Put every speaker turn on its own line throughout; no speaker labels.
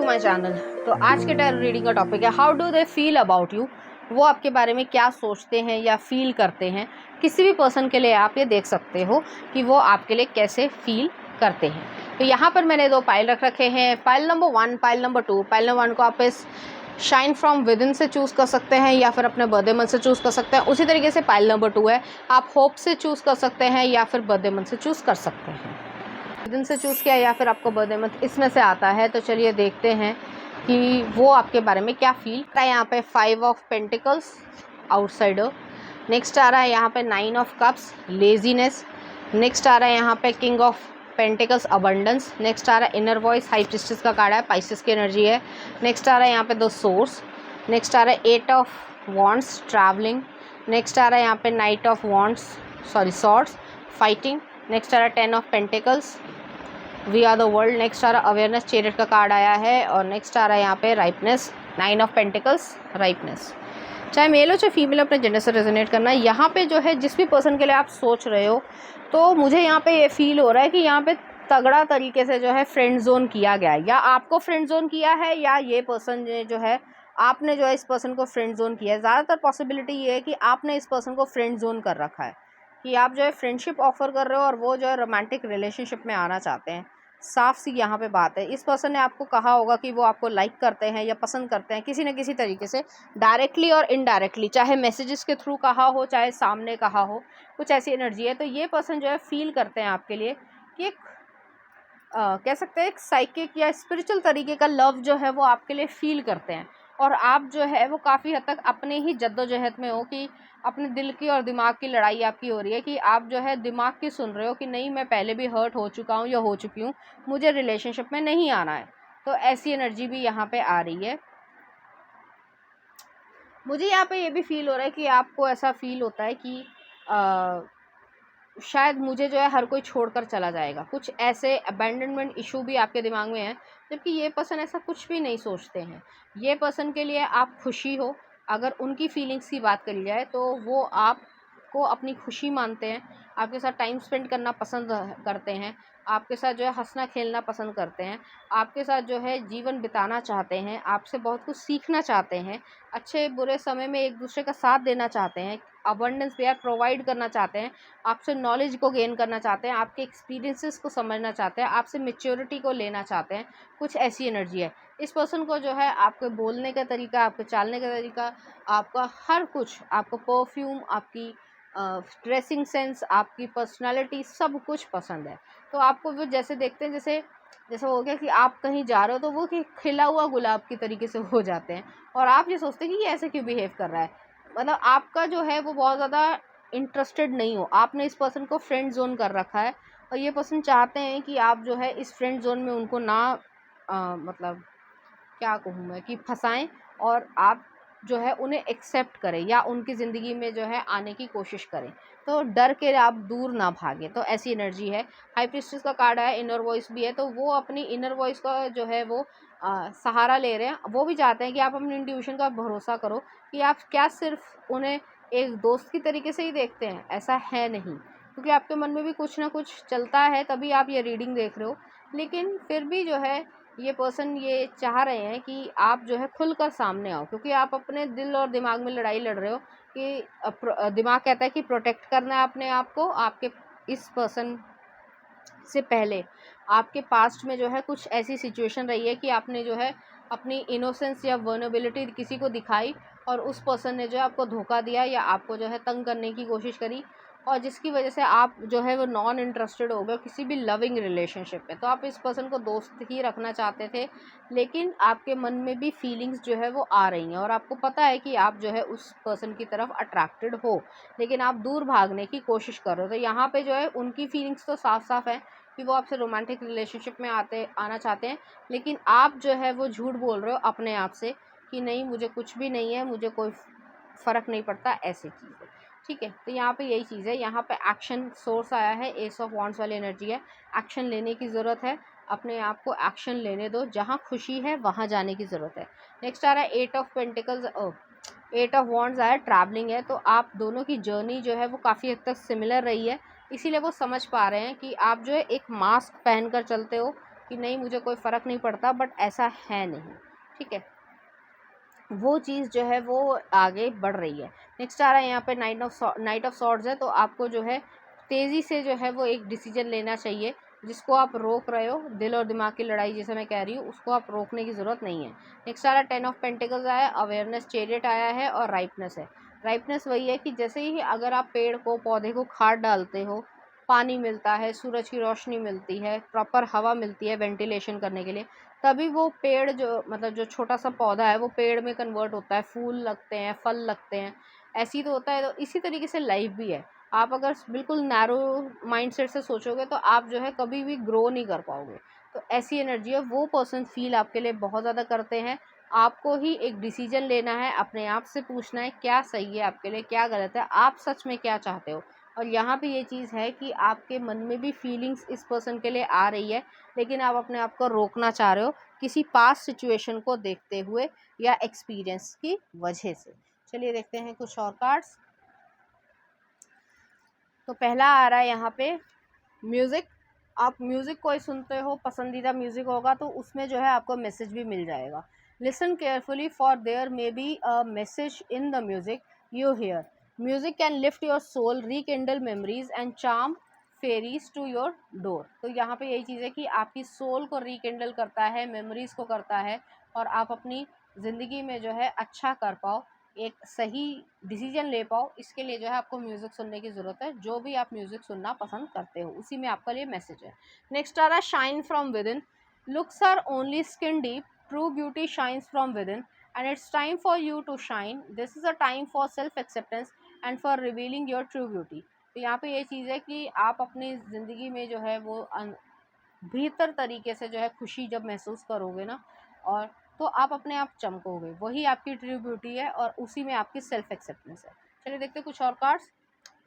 My channel. तो आज के टैरो रीडिंग का टॉपिक है how do they feel about you. वो आपके बारे में क्या सोचते हैं या फील करते हैं। किसी भी पर्सन के लिए आप ये देख सकते हो कि वो आपके लिए कैसे फील करते हैं। तो यहाँ पर मैंने दो पाइल रख रखे हैं, pile number 1, pile number 2। Pile number 1 को आप इस शाइन फ्रॉम विद इन से चूज़ कर सकते हैं या फिर अपने बर्थडे मंथ से चूज़ कर सकते हैं। उसी तरीके से पाइल नंबर 2 है, आप होप से चूज़ कर सकते हैं या फिर बर्थडे मंथ से चूज़ कर सकते हैं। दिन से चूज़ किया या फिर आपको बर्थडे मंथ इसमें से आता है। तो चलिए देखते हैं कि वो आपके बारे में क्या फील करता है। यहाँ पे 5 ऑफ पेंटिकल्स, आउटसाइडर। नेक्स्ट आ रहा है यहाँ पे 9 ऑफ कप्स, लेजीनेस। नेक्स्ट आ रहा है यहाँ पे king of pentacles, abundance. Next आ रहा है इनर वॉइस, हाई प्रीस्टेस का कार्ड है, पाइसेस की एनर्जी है। नेक्स्ट आ रहा है यहाँ पे 2 सोर्स। नेक्स्ट आ रहा है 8 ऑफ वॉन्ड्स, ट्रैवलिंग। नेक्स्ट आ रहा है यहाँ पे knight of wands, swords, fighting. Next आ रहा है 10 of pentacles, we are the world. Next आ रहा है अवेयरनेस, चैरियट का कार्ड आया है। और नेक्स्ट आ रहा है यहाँ पे राइपनेस, 9 ऑफ पेंटिकल्स, राइपनेस। चाहे मेल हो चाहे फीमेल, अपने जेंडर से रेजोनेट करना है। यहाँ पे जो है जिस भी पर्सन के लिए आप सोच रहे हो, तो मुझे यहाँ पे ये फील हो रहा है कि यहाँ पे तगड़ा तरीके से जो है फ्रेंड जोन किया गया है, या आपको फ्रेंड जोन किया है या ये पर्सन ने जो है आपने जो है इस पर्सन को फ्रेंड जोन किया है। ज़्यादातर पॉसिबिलिटी ये है कि आपने इस पर्सन को फ्रेंड जोन कर रखा है, कि आप जो है फ्रेंडशिप ऑफर कर रहे हो और वो जो है रोमांटिक रिलेशनशिप में आना चाहते हैं। साफ सी यहाँ पे बात है। इस पर्सन ने आपको कहा होगा कि वो आपको लाइक करते हैं या पसंद करते हैं किसी न किसी तरीके से, डायरेक्टली और इनडायरेक्टली, चाहे मैसेजेस के थ्रू कहा हो चाहे सामने कहा हो, कुछ ऐसी एनर्जी है। तो ये पर्सन जो है फील करते हैं आपके लिए कि एक कह सकते हैं एक साइकिक या स्पिरिचुअल तरीके का लव जो है वो आपके लिए फील करते हैं। और आप जो है वो काफ़ी हद तक अपने ही जद्दोजहद में हो, कि अपने दिल की और दिमाग की लड़ाई आपकी हो रही है, कि आप जो है दिमाग की सुन रहे हो कि नहीं, मैं पहले भी हर्ट हो चुका हूँ या हो चुकी हूँ, मुझे रिलेशनशिप में नहीं आना है। तो ऐसी एनर्जी भी यहाँ पे आ रही है। मुझे यहाँ पे ये भी फील हो रहा है कि आपको ऐसा फील होता है कि शायद मुझे जो है हर कोई छोड़कर चला जाएगा। कुछ ऐसे अबैंडनमेंट इशू भी आपके दिमाग में है, जबकि ये पर्सन ऐसा कुछ भी नहीं सोचते हैं। ये पर्सन के लिए आप खुशी हो, अगर उनकी फीलिंग्स की बात करी जाए तो वो आपको अपनी खुशी मानते हैं, आपके साथ टाइम स्पेंड करना पसंद करते हैं, आपके साथ जो है हंसना खेलना पसंद करते हैं, आपके साथ जो है जीवन बिताना चाहते हैं, आपसे बहुत कुछ सीखना चाहते हैं, अच्छे बुरे समय में एक दूसरे का साथ देना चाहते हैं, अबंडेंस प्यार प्रोवाइड करना चाहते हैं, आपसे नॉलेज को गेन करना चाहते हैं, आपके एक्सपीरियंसेस को समझना चाहते हैं, आपसे मैच्योरिटी को लेना चाहते हैं। कुछ ऐसी एनर्जी है। इस पर्सन को जो है आपके बोलने का तरीका, आपके चालने का तरीका, आपका हर कुछ, आपको परफ्यूम, आपकी ड्रेसिंग सेंस, आपकी पर्सनालिटी, सब कुछ पसंद है। तो आपको वो जैसे देखते हैं, जैसे जैसे हो गया कि आप कहीं जा रहे हो तो वो कि खिला हुआ गुलाब की तरीके से हो जाते हैं, और आप ये सोचते हैं कि ये ऐसे क्यों बिहेव कर रहा है। मतलब आपका जो है वो बहुत ज़्यादा इंटरेस्टेड नहीं हो, आपने इस पर्सन को फ्रेंड जोन कर रखा है, और ये पर्सन चाहते हैं कि आप जो है इस फ्रेंड जोन में उनको ना मतलब क्या कहूँ मैं, कि फंसाएं, और आप जो है उन्हें एक्सेप्ट करें या उनकी ज़िंदगी में जो है आने की कोशिश करें। तो डर के आप दूर ना भागें। तो ऐसी एनर्जी है। हाई प्रीस्टेस का कार्ड है, इनर वॉइस भी है, तो वो अपनी इनर वॉइस का जो है वो सहारा ले रहे हैं। वो भी चाहते हैं कि आप अपनी इंट्यूशन का भरोसा करो, कि आप क्या सिर्फ उन्हें एक दोस्त की तरीके से ही देखते हैं, ऐसा है नहीं, क्योंकि आपके मन में भी कुछ ना कुछ चलता है, तभी आप ये रीडिंग देख रहे हो। लेकिन फिर भी जो है ये पर्सन ये चाह रहे हैं कि आप जो है खुलकर सामने आओ, क्योंकि आप अपने दिल और दिमाग में लड़ाई लड़ रहे हो, कि दिमाग कहता है कि प्रोटेक्ट करना है अपने आप को। आपके इस पर्सन से पहले आपके पास्ट में जो है कुछ ऐसी सिचुएशन रही है कि आपने जो है अपनी इनोसेंस या वर्नेबिलिटी किसी को दिखाई, और उस पर्सन ने जो है आपको धोखा दिया या आपको जो है तंग करने की कोशिश करी, और जिसकी वजह से आप जो है वो नॉन इंटरेस्टेड हो गए किसी भी लविंग रिलेशनशिप में। तो आप इस पर्सन को दोस्त ही रखना चाहते थे, लेकिन आपके मन में भी फीलिंग्स जो है वो आ रही हैं, और आपको पता है कि आप जो है उस पर्सन की तरफ अट्रैक्टेड हो, लेकिन आप दूर भागने की कोशिश कर रहे हो। तो यहाँ पे जो है उनकी फीलिंग्स तो साफ साफ है कि वो आपसे रोमांटिक रिलेशनशिप में आना चाहते हैं, लेकिन आप जो है वो झूठ बोल रहे हो अपने आप से कि नहीं, मुझे कुछ भी नहीं है, मुझे कोई फ़र्क नहीं पड़ता, ऐसी चीज़ें। ठीक है, तो यहाँ पे यही चीज़ है। यहाँ पे एक्शन सोर्स आया है, एस ऑफ वॉन्ड्स वाली एनर्जी है। एक्शन लेने की ज़रूरत है, अपने आप को एक्शन लेने दो, जहाँ खुशी है वहाँ जाने की ज़रूरत है। नेक्स्ट आ रहा है 8 ऑफ पेंटिकल्स, 8 ऑफ वॉन्ड्स आया, ट्रैवलिंग है। तो आप दोनों की जर्नी जो है वो काफ़ी हद तक सिमिलर रही है, इसीलिए वो समझ पा रहे हैं कि आप जो है एक मास्क पहन कर चलते हो, कि नहीं मुझे कोई फ़र्क नहीं पड़ता, बट ऐसा है नहीं, ठीक है। वो चीज़ जो है वो आगे बढ़ रही है। नेक्स्ट आ रहा है यहाँ पे नाइट ऑफ सॉर्ड्स है, तो आपको जो है तेज़ी से जो है वो एक डिसीजन लेना चाहिए, जिसको आप रोक रहे हो, दिल और दिमाग की लड़ाई जैसे मैं कह रही हूँ, उसको आप रोकने की ज़रूरत नहीं है। नेक्स्ट आ रहा है 10 ऑफ पेंटिकल्स आया, अवेयरनेस, चैरियट आया है और राइपनेस है। राइपनेस वही है कि जैसे ही अगर आप पेड़ को, पौधे को खाद डालते हो, पानी मिलता है, सूरज की रोशनी मिलती है, प्रॉपर हवा मिलती है वेंटिलेशन करने के लिए, तभी वो पेड़ जो मतलब जो छोटा सा पौधा है वो पेड़ में कन्वर्ट होता है, फूल लगते हैं, फल लगते हैं, ऐसी तो होता है। तो इसी तरीके से लाइफ भी है। आप अगर बिल्कुल नैरो माइंडसेट से सोचोगे तो आप जो है कभी भी ग्रो नहीं कर पाओगे। तो ऐसी एनर्जी है, वो पर्सन फील आपके लिए बहुत ज़्यादा करते हैं। आपको ही एक डिसीजन लेना है, अपने आप से पूछना है क्या सही है आपके लिए, क्या गलत है, आप सच में क्या चाहते हो। और यहाँ पे ये चीज़ है कि आपके मन में भी फीलिंग्स इस पर्सन के लिए आ रही है, लेकिन आप अपने आप को रोकना चाह रहे हो किसी पास्ट सिचुएशन को देखते हुए या एक्सपीरियंस की वजह से। चलिए देखते हैं कुछ और कार्ड्स। तो पहला आ रहा है यहाँ पे म्यूज़िक। आप म्यूज़िक कोई सुनते हो, पसंदीदा म्यूज़िक होगा, तो उसमें जो है आपको मैसेज भी मिल जाएगा। Listen carefully for there may be a message in the music you hear. Music can lift your soul, rekindle memories and charm fairies to your door. तो यहाँ पे यही चीज़ है कि आपकी सोल को रिकिंडल करता है, मेमोरीज़ को करता है, और आप अपनी ज़िंदगी में जो है अच्छा कर पाओ, एक सही डिसीजन ले पाओ, इसके लिए जो है आपको म्यूज़िक सुनने की ज़रूरत है। जो भी आप म्यूज़िक सुनना पसंद करते हो उसी में आपका लिए मैसेज है। नेक्स्ट आ रहा है shine from within. Looks are only skin deep, true beauty shines from within and it's time for you to shine. This is a time for self acceptance and for revealing your true beauty. तो यहाँ पे ये चीज़ है कि आप अपनी ज़िंदगी में जो है वो बेहतर तरीके से जो है खुशी जब महसूस करोगे ना, और तो आप अपने आप चमकोगे, वही आपकी ट्रू ब्यूटी है और उसी में आपकी सेल्फ एक्सेप्टेंस है। चलिए देखते हैं कुछ और कार्ड्स।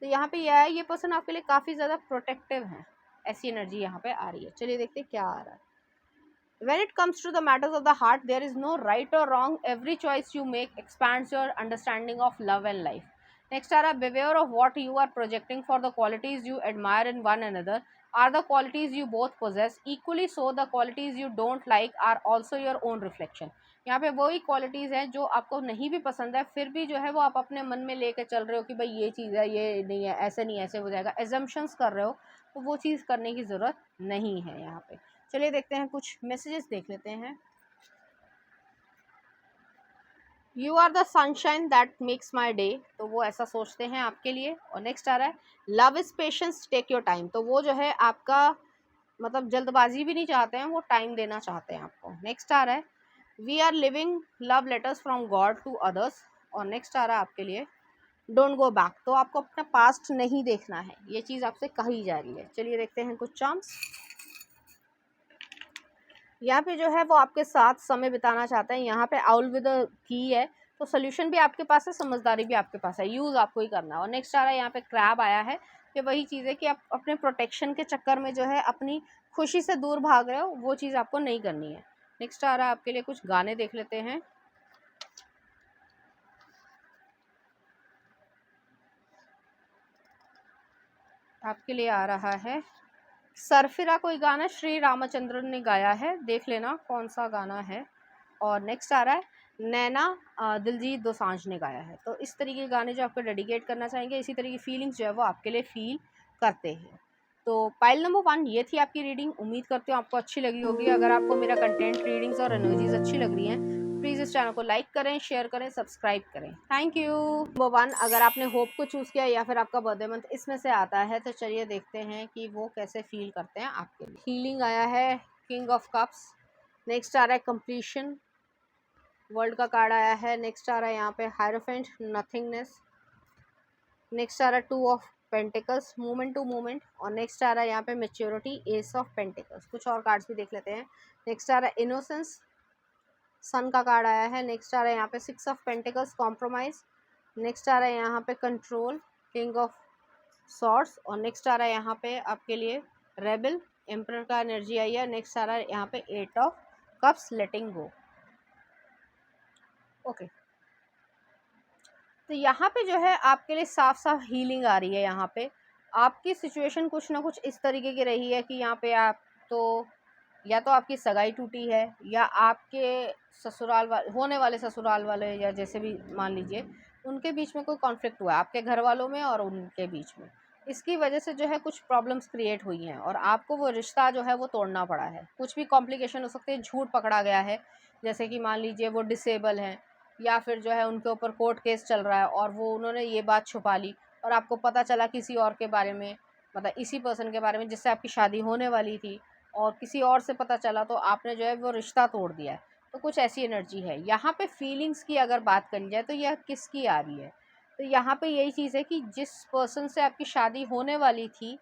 तो यहाँ पे यह है, ये पर्सन आपके लिए काफ़ी ज़्यादा प्रोटेक्टिव है, ऐसी एनर्जी यहाँ पे आ रही है। चलिए देखते हैं क्या आ रहा है। When it comes to the matters of the heart, there is no right or wrong. Every choice you make expands your understanding of love and life. Next are beware of what you are projecting, for the qualities you admire in one another are the qualities you both possess. Equally so, the qualities you don't like are also your own reflection. यहाँ पे वही qualities हैं जो आपको नहीं भी पसंद है, फिर भी जो है वो आप अपने मन में लेके चल रहे हो कि भाई ये चीज़ है, ये नहीं है, ऐसे नहीं, ऐसे हो जाएगा, एजम्पशंस कर रहे हो, तो वो चीज़ करने की ज़रूरत नहीं है यहाँ पे। चलिए देखते हैं कुछ मैसेजेस देख लेते हैं। You are the sunshine that makes my day, तो वो ऐसा सोचते हैं आपके लिए। और नेक्स्ट आ रहा है love is patience, take your time, तो वो जो है आपका मतलब जल्दबाजी भी नहीं चाहते हैं, वो टाइम देना चाहते हैं आपको। नेक्स्ट आ रहा है we are living love letters from God to others. और नेक्स्ट आ रहा है आपके लिए डोंट गो बैक, तो आपको अपना पास्ट नहीं देखना है, ये चीज़ आपसे कही जा रही है। चलिए देखते हैं कुछ चार्म्स। यहाँ पे जो है वो आपके साथ समय बिताना चाहते हैं। यहाँ पे आउल विद की है, तो सोल्यूशन भी आपके पास है, समझदारी भी आपके पास है, यूज़ आपको ही करना है। और नेक्स्ट आ रहा है यहाँ पे क्रैब आया है, कि वही चीज़ है कि आप अपने प्रोटेक्शन के चक्कर में जो है अपनी खुशी से दूर भाग रहे हो, वो चीज़ आपको नहीं करनी है। नेक्स्ट आ रहा है आपके लिए कुछ गाने देख लेते हैं। आपके लिए आ रहा है सरफिरा, कोई गाना श्री रामचंद्रन ने गाया है, देख लेना कौन सा गाना है। और नेक्स्ट आ रहा है नैना, दिलजीत दोसांझ ने गाया है। तो इस तरीके के गाने जो आपको डेडिकेट करना चाहेंगे, इसी तरह की फीलिंग्स जो है वो आपके लिए फील करते हैं। तो पाइल नंबर 1 ये थी आपकी रीडिंग। उम्मीद करती हूँ आपको अच्छी लगी होगी। अगर आपको मेरा कंटेंट, रीडिंग्स और एनर्जीज अच्छी लग रही हैं, प्लीज़ इस चैनल को लाइक करें, शेयर करें, सब्सक्राइब करें। Thank you. नंबर 1, अगर आपने होप को चूज़ किया या फिर आपका बर्थडे मंथ इसमें से आता है, तो चलिए देखते हैं कि वो कैसे फील करते हैं आपके लिए। हीलिंग आया है, किंग ऑफ कप्स। नेक्स्ट आ रहा है कंप्लीशन, वर्ल्ड का कार्ड आया है। नेक्स्ट आ रहा है यहाँ पे हायरोफेंट, नथिंगनेस। नेक्स्ट आ रहा है 2 of pentacles, movement to movement. और नेक्स्ट आ रहा है यहाँ पे मेच्योरिटी, एस ऑफ पेंटिकल्स। कुछ और कार्ड्स भी देख लेते हैं। नेक्स्ट आ रहा है इनोसेंस, सन का कार्ड आया है। नेक्स्ट आ रहा है यहाँ पे 6 ऑफ पेंटिकल्स, कॉम्प्रोमाइज। नेक्स्ट आ रहा है यहाँ पे कंट्रोल, किंग ऑफ सॉर्ड्स। और नेक्स्ट आ रहा है यहाँ पे आपके लिए रेबल, एम्परर का एनर्जी आई है। नेक्स्ट आ रहा है यहाँ पे 8 of cups, letting go. Okay, तो यहाँ पे जो है आपके लिए साफ साफ हीलिंग आ रही है। यहाँ पे आपकी सिचुएशन कुछ ना कुछ इस तरीके की रही है कि यहाँ पे आप तो या तो आपकी सगाई टूटी है, या आपके होने वाले ससुराल वाले, या जैसे भी मान लीजिए उनके बीच में कोई कॉन्फ्लिक्ट हुआ है आपके घर वालों में और उनके बीच में। इसकी वजह से जो है कुछ प्रॉब्लम्स क्रिएट हुई हैं और आपको वो रिश्ता जो है वो तोड़ना पड़ा है। कुछ भी कॉम्प्लिकेशन हो सकते हैं, झूठ पकड़ा गया है, जैसे कि मान लीजिए वो डिसेबल हैं, या फिर जो है उनके ऊपर कोर्ट केस चल रहा है और वो उन्होंने ये बात छुपा ली और आपको पता चला किसी और के बारे में, मतलब इसी पर्सन के बारे में जिससे आपकी शादी होने वाली थी, और किसी और से पता चला तो आपने जो है वो रिश्ता तोड़ दिया है। तो कुछ ऐसी एनर्जी है यहाँ पे। फीलिंग्स की अगर बात करी जाए तो यह किसकी आ रही है, तो यहाँ पे यही चीज़ है कि जिस पर्सन से आपकी शादी होने वाली थी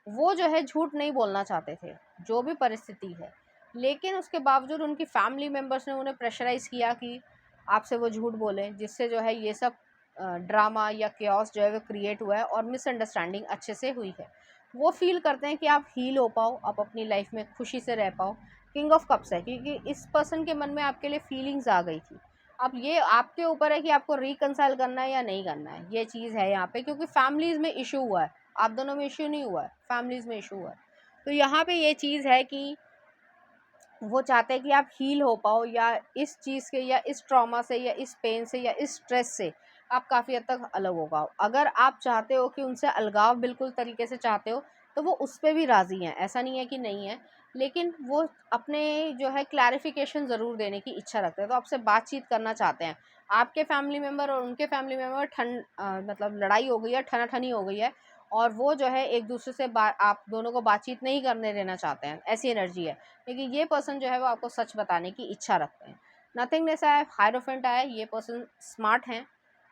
वो जो है झूठ नहीं बोलना चाहते थे, जो भी परिस्थिति है, लेकिन उसके बावजूद उनकी फैमिली मेम्बर्स ने उन्हें प्रेशराइज़ किया कि आपसे वो झूठ बोले, जिससे जो है ये सब ड्रामा या केओस जो है वो क्रिएट हुआ है और मिसअंडरस्टैंडिंग अच्छे से हुई है। वो फ़ील करते हैं कि आप हील हो पाओ, आप अपनी लाइफ में खुशी से रह पाओ। किंग ऑफ कप्स है, क्योंकि इस पर्सन के मन में आपके लिए फीलिंग्स आ गई थी। अब ये आपके ऊपर है कि आपको रिकंसाइल करना है या नहीं करना है, ये चीज़ है यहाँ पे, क्योंकि फैमिलीज़ में इशू हुआ है, आप दोनों में इशू नहीं हुआ है, फैमिलीज़ में इशू हुआ है। तो यहाँ पे ये चीज़ है कि वो चाहते हैं कि आप हील हो पाओ, या इस चीज़ के, या इस ट्रॉमा से, या इस पेन से, या इस स्ट्रेस से आप काफ़ी हद तक अलग हो पाओ। अगर आप चाहते हो कि उनसे अलगाव बिल्कुल तरीके से चाहते हो, तो वो उस पे भी राज़ी हैं, ऐसा नहीं है कि नहीं है। लेकिन वो अपने जो है क्लैरिफ़िकेशन ज़रूर देने की इच्छा रखते हैं, तो आपसे बातचीत करना चाहते हैं। आपके फैमिली मेंबर और उनके फैमिली मेंबर मतलब लड़ाई हो गई है, ठनाठनी हो गई है, और वो जो है एक दूसरे से आप दोनों को बातचीत नहीं करने देना चाहते हैं, ऐसी एनर्जी है। लेकिन ये पर्सन जो है वो आपको सच बताने की इच्छा रखते हैं। नथिंगनेस आया, हायरोफेंट आया, ये पर्सन स्मार्ट हैं।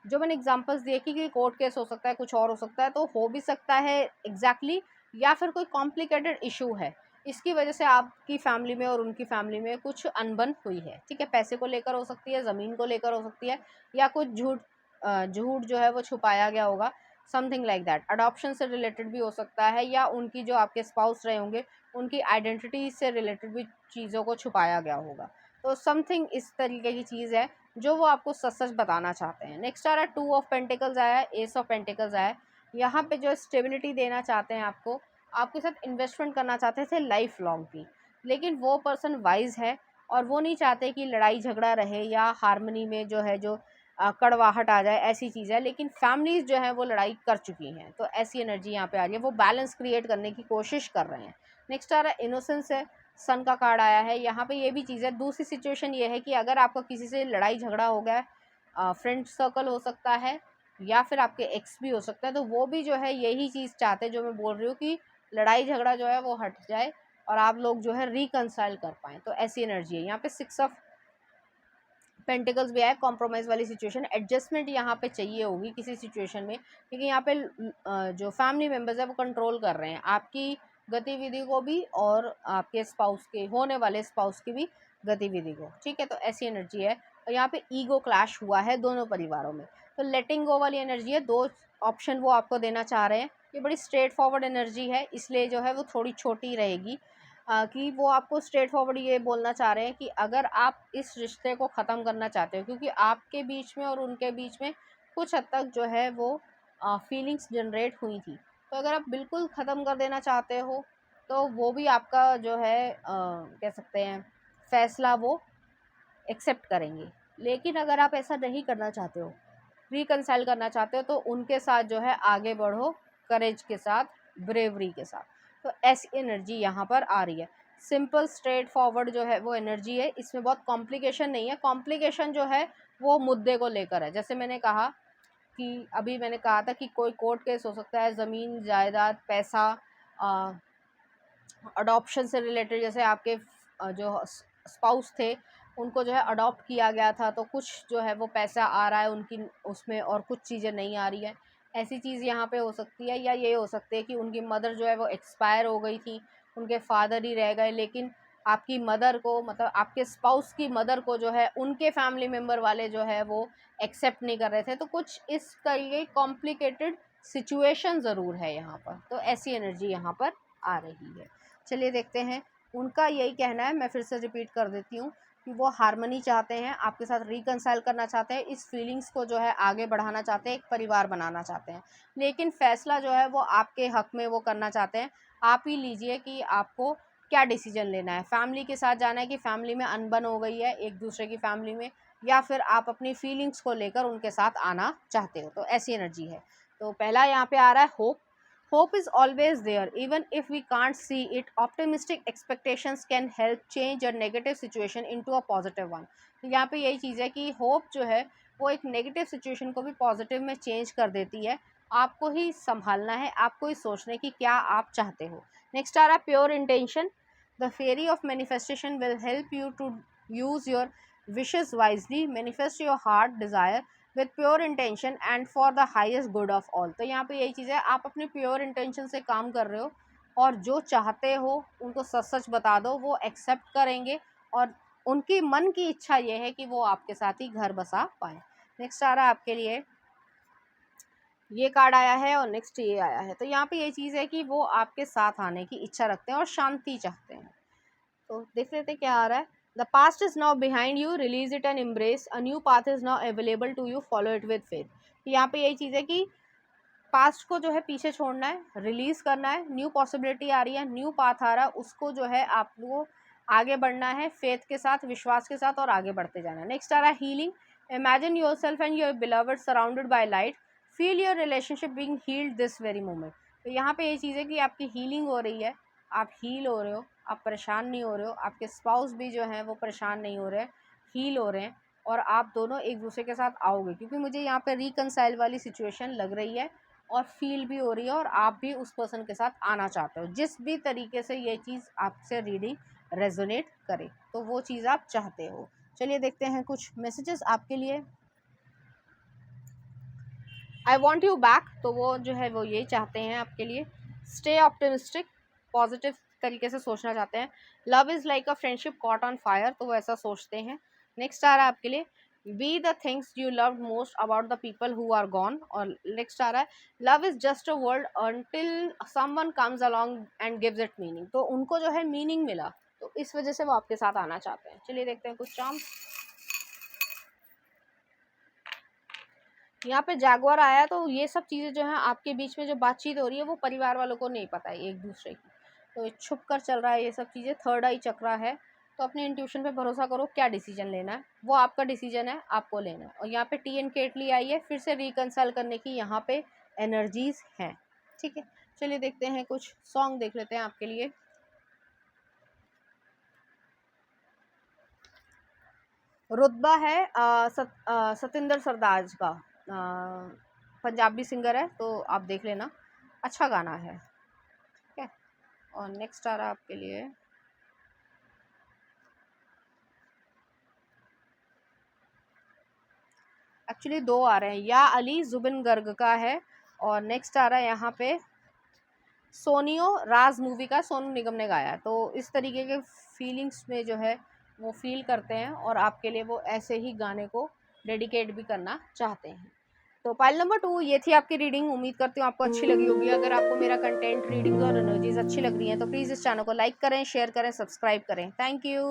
जो मैंने एग्जांपल्स दिए कि कोर्ट केस हो सकता है, कुछ और हो सकता है, तो हो भी सकता है एग्जैक्टली, या फिर कोई कॉम्प्लिकेटेड इशू है, इसकी वजह से आपकी फैमिली में और उनकी फैमिली में कुछ अनबन हुई है। ठीक है, पैसे को लेकर हो सकती है, ज़मीन को लेकर हो सकती है, या कुछ झूठ जो है वो छुपाया गया होगा, समथिंग लाइक दैट। अडॉप्शन से रिलेटेड भी हो सकता है, या उनकी जो आपके स्पाउस रहे होंगे उनकी आइडेंटिटी से रिलेटेड भी चीज़ों को छुपाया गया होगा। तो समथिंग इस तरीके की चीज़ है जो वो आपको सच-सच बताना चाहते हैं। नेक्स्ट आ रहा है 2 ऑफ पेंटिकल्स आया है, एस ऑफ पेंटिकल्स आया है। यहाँ पे जो स्टेबिलिटी देना चाहते हैं आपको, आपके साथ इन्वेस्टमेंट करना चाहते थे लाइफ लॉन्ग की। लेकिन वो पर्सन वाइज़ है और वो नहीं चाहते कि लड़ाई झगड़ा रहे या हार्मनी में जो है जो कड़वाहट आ जाए, ऐसी चीज़ है। लेकिन फैमिलीज़ जो हैं वो लड़ाई कर चुकी हैं, तो ऐसी एनर्जी यहाँ पे आ रही है। वो बैलेंस क्रिएट करने की कोशिश कर रहे हैं। नेक्स्ट आ रहा है इनोसेंस है, सन का कार्ड आया है। यहाँ पे ये भी चीज़ है, दूसरी सिचुएशन ये है कि अगर आपका किसी से लड़ाई झगड़ा हो गया है, फ्रेंड सर्कल हो सकता है या फिर आपके एक्स भी हो सकता है, तो वो भी जो है यही चीज़ चाहते हैं जो मैं बोल रही हूँ कि लड़ाई झगड़ा जो है वो हट जाए और आप लोग जो है रिकंसाइल कर पाएँ। तो ऐसी एनर्जी है यहाँ पे। 6 ऑफ पेंटिकल्स भी आया, कॉम्प्रोमाइज़ वाली सिचुएशन, एडजस्टमेंट यहाँ पे चाहिए होगी किसी सिचुएशन में, क्योंकि यहाँ पे जो फैमिली मेम्बर्स है वो कंट्रोल कर रहे हैं आपकी गतिविधि को भी और आपके स्पाउस के, होने वाले स्पाउस की भी गतिविधि को। ठीक है, तो ऐसी एनर्जी है। और यहाँ पे ईगो क्लैश हुआ है दोनों परिवारों में, तो लेटिंग गो वाली एनर्जी है। 2 ऑप्शन वो आपको देना चाह रहे हैं। ये बड़ी स्ट्रेट फॉरवर्ड एनर्जी है, इसलिए जो है वो थोड़ी छोटी रहेगी। कि वो आपको स्ट्रेट फॉरवर्ड ये बोलना चाह रहे हैं कि अगर आप इस रिश्ते को ख़त्म करना चाहते हो, क्योंकि आपके बीच में और उनके बीच में कुछ हद तक जो है वो फीलिंग्स जनरेट हुई थी, तो अगर आप बिल्कुल ख़त्म कर देना चाहते हो तो वो भी आपका जो है कह सकते हैं फ़ैसला वो एक्सेप्ट करेंगे। लेकिन अगर आप ऐसा नहीं करना चाहते हो, रिकंसाइल करना चाहते हो, तो उनके साथ जो है आगे बढ़ो, करेज के साथ, ब्रेवरी के साथ। तो ऐसी एनर्जी यहाँ पर आ रही है। सिंपल स्ट्रेट फॉरवर्ड जो है वो एनर्जी है, इसमें बहुत कॉम्प्लिकेशन नहीं है। कॉम्प्लिकेशन जो है वो मुद्दे को लेकर है। जैसे मैंने कहा कि अभी मैंने कहा था कि कोई कोर्ट केस हो सकता है, ज़मीन जायदाद, पैसा, अडॉप्शन से रिलेटेड, जैसे आपके जो स्पाउस थे उनको जो है अडॉप्ट किया गया था, तो कुछ जो है वो पैसा आ रहा है उनकी उसमें और कुछ चीज़ें नहीं आ रही है, ऐसी चीज़ यहाँ पे हो सकती है। या ये हो सकती है कि उनकी मदर जो है वो एक्सपायर हो गई थी, उनके फादर ही रह गए, लेकिन आपकी मदर को, मतलब आपके स्पाउस की मदर को जो है उनके फैमिली मेम्बर वाले जो है वो एक्सेप्ट नहीं कर रहे थे। तो कुछ इस तरीके कॉम्प्लिकेटेड सिचुएशन ज़रूर है यहाँ पर, तो ऐसी एनर्जी यहाँ पर आ रही है। चलिए देखते हैं। उनका यही कहना है, मैं फिर से रिपीट कर देती हूँ, कि वो हार्मनी चाहते हैं, आपके साथ रिकंसाइल करना चाहते हैं, इस फीलिंग्स को जो है आगे बढ़ाना चाहते हैं, एक परिवार बनाना चाहते हैं। लेकिन फ़ैसला जो है वो आपके हक़ में वो करना चाहते हैं। आप ही लीजिए कि आपको क्या डिसीजन लेना है, फैमिली के साथ जाना है कि फैमिली में अनबन हो गई है एक दूसरे की फैमिली में, या फिर आप अपनी फीलिंग्स को लेकर उनके साथ आना चाहते हो। तो ऐसी एनर्जी है। तो पहला यहाँ पे आ रहा है hope. Hope is always there even if we can't see it. Optimistic expectations can help change a negative situation into a positive one. तो यहाँ पे यही चीज़ है कि होप जो है वो एक नेगेटिव सिचुएशन को भी पॉजिटिव में चेंज कर देती है। आपको ही संभालना है, आपको ही सोचना है कि क्या आप चाहते हो। नेक्स्ट आ रहा है pure intention. The fairy of manifestation will help you to use your wishes wisely, manifest your heart desire with pure intention and for the highest good of all। तो यहाँ पे यही चीज़ है, आप अपने प्योर इंटेंशन से काम कर रहे हो और जो चाहते हो उनको सच सच बता दो, वो एक्सेप्ट करेंगे और उनकी मन की इच्छा ये है कि वो आपके साथ ही घर बसा पाए। नेक्स्ट आ रहा है आपके लिए, ये कार्ड आया है और नेक्स्ट ये आया है। तो यहाँ पे ये चीज़ है कि वो आपके साथ आने की इच्छा रखते हैं और शांति चाहते हैं। तो देख लेते क्या आ रहा है। The past is now behind you, release it and embrace a new path is now available to you, follow it with faith. यहाँ पे यही चीज़ है कि पास्ट को जो है पीछे छोड़ना है, रिलीज करना है, न्यू पॉसिबिलिटी आ रही है, न्यू पाथ आ रहा है, उसको जो है आपको आगे बढ़ना है फेथ के साथ, विश्वास के साथ और आगे बढ़ते जाना है। नेक्स्ट आ रहा है healing. Imagine yourself and your beloved surrounded by light, feel your relationship being healed this very moment. तो यहाँ पे ये चीज़ है कि आपकी हीलिंग हो रही है, आप हील हो रहे हो, आप परेशान नहीं हो रहे हो, आपके स्पाउस भी जो हैं वो परेशान नहीं हो रहे हैं, हील हो रहे हैं और आप दोनों एक दूसरे के साथ आओगे, क्योंकि मुझे यहाँ पे रिकनसाइल वाली सिचुएशन लग रही है और फील भी हो रही है और आप भी उस पर्सन के साथ आना चाहते हो। जिस भी तरीके से ये चीज़ आपसे रीडिंग रेजोनेट करे तो वो चीज़ आप चाहते हो। चलिए देखते हैं कुछ मैसेजेस आपके लिए। आई वॉन्ट यू बैक, तो वो जो है वो ये चाहते हैं आपके लिए। स्टे ऑप्टिमिस्टिक, पॉजिटिव तरीके से सोचना चाहते हैं। Love is like a friendship caught on fire, तो वो ऐसा सोचते हैं। नेक्स्ट आ रहा है आपके लिए, be the things you love most about the people who are gone. और नेक्स्ट आ रहा है, love is just a word until someone comes along and gives it meaning. तो उनको जो है मीनिंग मिला, तो इस वजह से वो आपके साथ आना चाहते हैं। चलिए देखते हैं कुछ चार्म्स। यहाँ पे जैगुआर आया, तो ये सब चीज़ें जो हैं आपके बीच में जो बातचीत हो रही है वो परिवार वालों को नहीं पता है एक दूसरे की, तो ये छुप कर चल रहा है ये सब चीज़ें। थर्ड आई चक्रा है, तो अपने इंट्यूशन पे भरोसा करो, क्या डिसीजन लेना है वो आपका डिसीजन है, आपको लेना है। और यहाँ पे टी एंड केटली आई है, फिर से रिकनसाइल करने की यहाँ पे एनर्जीज हैं। ठीक है, चलिए देखते हैं कुछ सॉन्ग देख लेते हैं आपके लिए। रुतबा है सतिंदर सरताज का, पंजाबी सिंगर है, तो आप देख लेना, अच्छा गाना है। ठीक है, और नेक्स्ट आ रहा है आपके लिए, एक्चुअली दो आ रहे हैं, या अली जुबिन गर्ग का है और नेक्स्ट आ रहा है यहाँ पे सोनियो, राज मूवी का, सोनू निगम ने गाया है। तो इस तरीके के फीलिंग्स में जो है वो फील करते हैं और आपके लिए वो ऐसे ही गाने को डेडिकेट भी करना चाहते हैं। तो पाइल नंबर 2 ये थी आपकी रीडिंग। उम्मीद करती हूँ आपको अच्छी लगी होगी। अगर आपको मेरा कंटेंट, रीडिंग और एनर्जीज अच्छी लग रही हैं तो प्लीज़ इस चैनल को लाइक करें, शेयर करें, सब्सक्राइब करें। Thank you.